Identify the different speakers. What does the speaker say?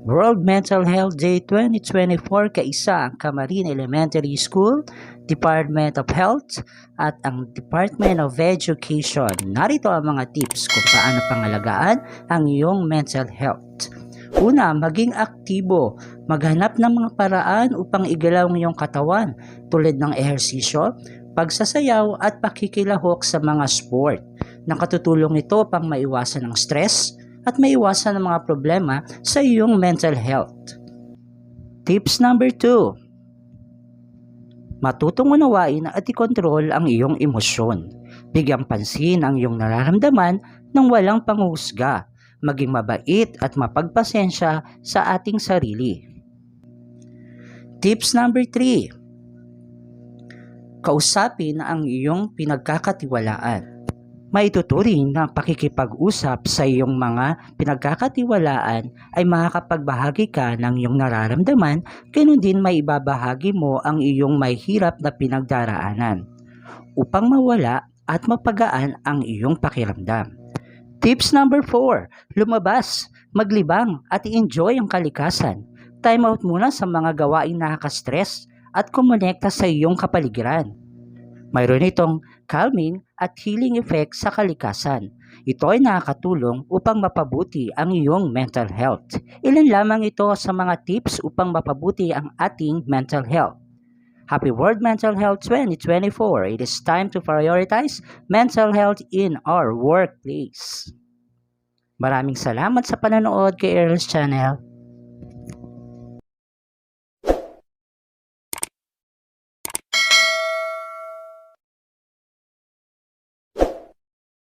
Speaker 1: World Mental Health Day 2024 kaisa ang Camarines Elementary School, Department of Health at ang Department of Education. Narito ang mga tips kung paano pangalagaan ang iyong mental health. Una, maging aktibo. Maghanap ng mga paraan upang igalaw ang iyong katawan tulad ng ehersisyo, pagsasayaw at pakikilahok sa mga sport. Nakatutulong ito pang maiwasan ang stress at maiwasan ang mga problema sa iyong mental health. Tips number 2. Matutong unawain at ikontrol ang iyong emosyon. Bigyang pansin ang iyong nararamdaman nang walang panghusga. Maging mabait at mapagpasensya sa ating sarili. Tips number 3. Kausapin ang iyong pinagkakatiwalaan. Maituturing na pakikipag-usap sa iyong mga pinagkakatiwalaan ay makakapagbahagi ka ng iyong nararamdaman, ganun din may ibabahagi mo ang iyong may hirap na pinagdaraanan upang mawala at mapagaan ang iyong pakiramdam. Tips number 4. Lumabas, maglibang at i-enjoy ang kalikasan. Time out muna sa mga gawaing nakaka-stress at kumonekta sa iyong kapaligiran. Mayroon itong calming at healing effect sa kalikasan. Ito ay nakakatulong upang mapabuti ang iyong mental health. Ilan lamang ito sa mga tips upang mapabuti ang ating mental health. Happy World Mental Health 2024! It is time to prioritize mental health in our workplace. Maraming salamat sa panonood kay Earl's Channel.